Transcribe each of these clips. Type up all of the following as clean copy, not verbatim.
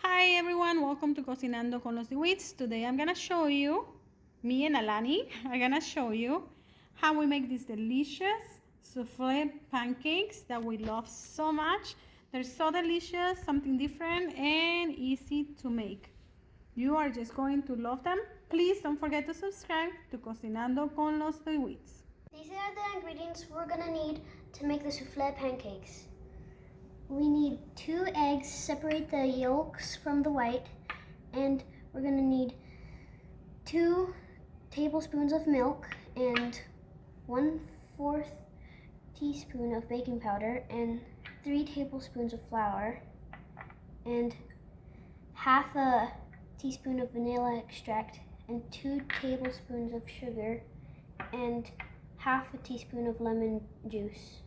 Hi everyone, welcome to Cocinando con los Dewittes. Today I'm gonna show you, me and Alani are gonna show you how we make these delicious souffle pancakes that we love so much. They're so delicious, something different and easy to make. You are just going to love them. Please don't forget to subscribe to Cocinando con los Dewittes. These are the ingredients we're gonna need to make the souffle pancakes. We need 2 eggs, separate the yolks from the white, and we're gonna need 2 tablespoons of milk and 1/4 teaspoon of baking powder and 3 tablespoons of flour and half a teaspoon of vanilla extract and 2 tablespoons of sugar and half a teaspoon of lemon juice.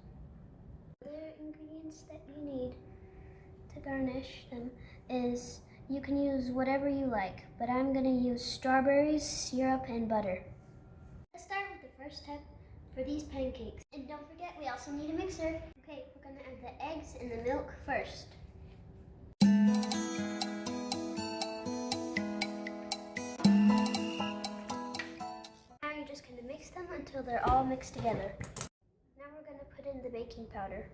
Other ingredients that you need to garnish them is you can use whatever you like, but I'm going to use strawberries, syrup, and butter. Let's start with the first step for these pancakes. And don't forget, we also need a mixer. Okay, we're going to add the eggs and the milk first. Now you're just going to mix them until they're all mixed together. Now we're going to put in the baking powder.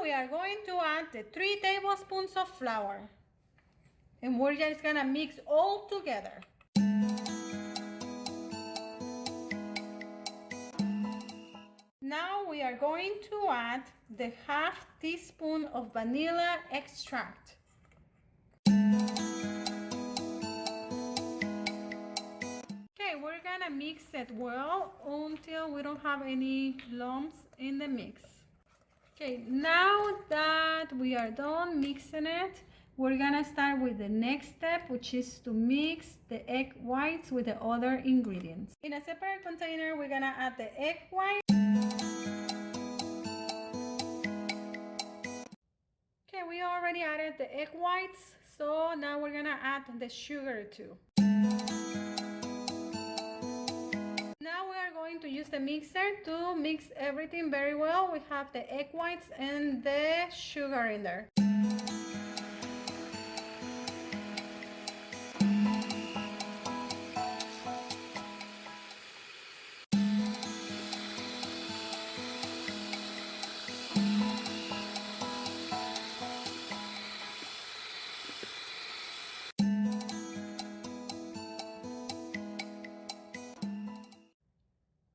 We are going to add the 3 tablespoons of flour and we're just gonna mix all together. Now we are going to add the half teaspoon of vanilla extract. Okay, we're gonna mix it well until we don't have any lumps in the mix. Okay, now that we are done mixing it, we're gonna start with the next step, which is to mix the egg whites with the other ingredients. In a separate container, we're gonna add the egg white. Okay, we already added the egg whites, so now we're gonna add the sugar too. Now we are going to use the mixer to mix everything very well. We have the egg whites and the sugar in there.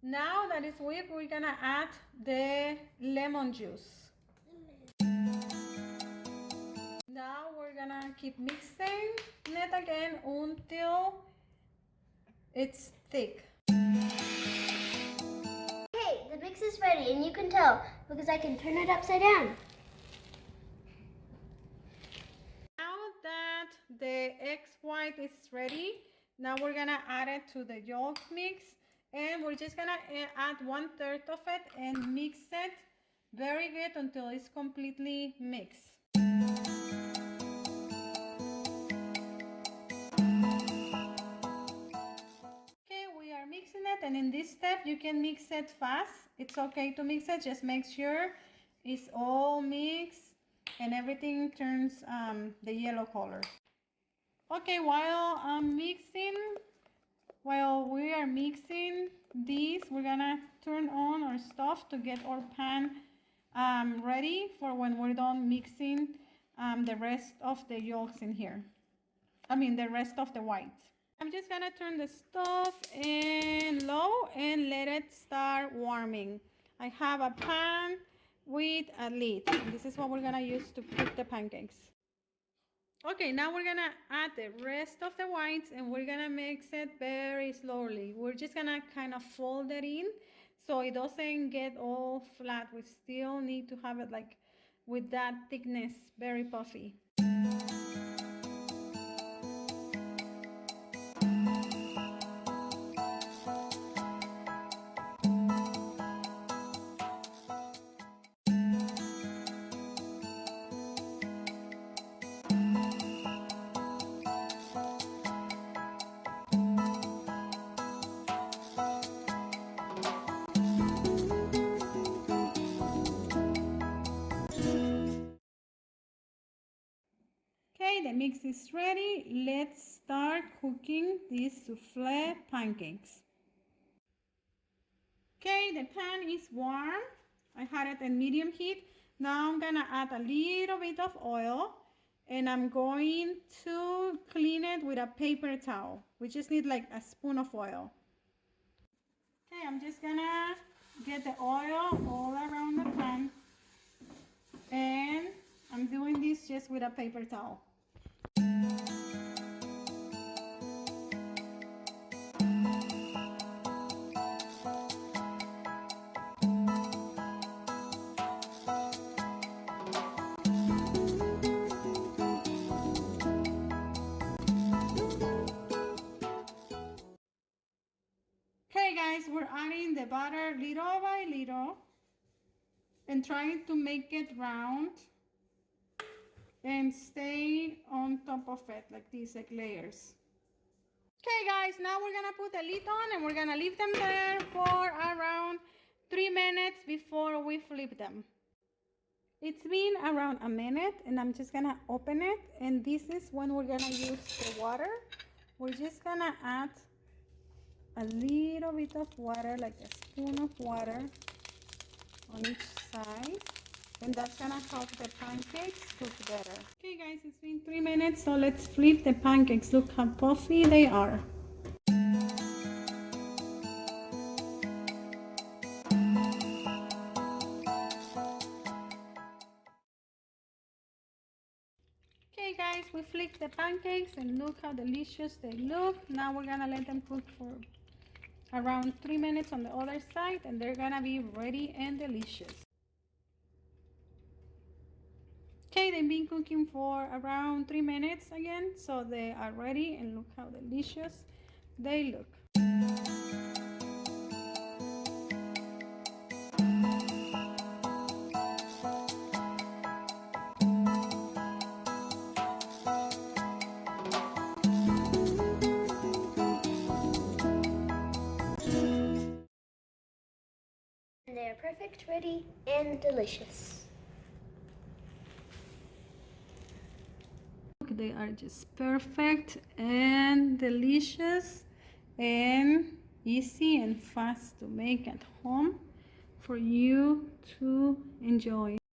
Now that it's whipped, we're gonna add the lemon juice. Now we're gonna keep mixing it again until it's thick. Okay, the mix is ready, and you can tell because I can turn it upside down. Now that the egg white is ready, now we're gonna add it to the yolk mix. And we're just gonna add 1/3 of it and mix it very good until it's completely mixed. Okay, we are mixing it, and in this step you can mix it fast. It's okay to mix it, just make sure it's all mixed and everything turns the yellow color. Okay, while we are mixing these, we're gonna turn on our stove to get our pan ready for when we're done mixing the rest of the yolks in here. The rest of the whites. I'm just gonna turn the stove in low and let it start warming. I have a pan with a lid. This is what we're gonna use to cook the pancakes. Okay, now we're gonna add the rest of the whites and we're gonna mix it very slowly. We're just gonna kind of fold it in so it doesn't get all flat. We still need to have it like with that thickness, very puffy. the mix is ready. Let's start cooking these souffle pancakes. Okay, the pan is warm. I had it at medium heat. Now I'm gonna add a little bit of oil and I'm going to clean it with a paper towel. We just need like a spoon of oil. Okay, I'm just gonna get the oil all around the pan and I'm doing this just with a paper towel. Okay guys, we're adding the butter little by little and trying to make it round and stay on top of it like these, like layers. Okay guys, now we're gonna put the lid on and we're gonna leave them there for around 3 minutes before we flip them. It's been around a minute and I'm just gonna open it, and this is when we're gonna use the water. We're just gonna add a little bit of water, like a spoon of water on each side, and that's gonna help the pancakes cook better. Okay guys, it's been 3 minutes, so let's flip the pancakes. Look how puffy they are. Okay guys, we flipped the pancakes and look how delicious they look. Now we're gonna let them cook for around 3 minutes on the other side and they're gonna be ready and delicious. Okay, they've been cooking for around 3 minutes again, so they are ready and look how delicious they look. They're perfect, ready, and delicious. They are just perfect and delicious and easy and fast to make at home for you to enjoy.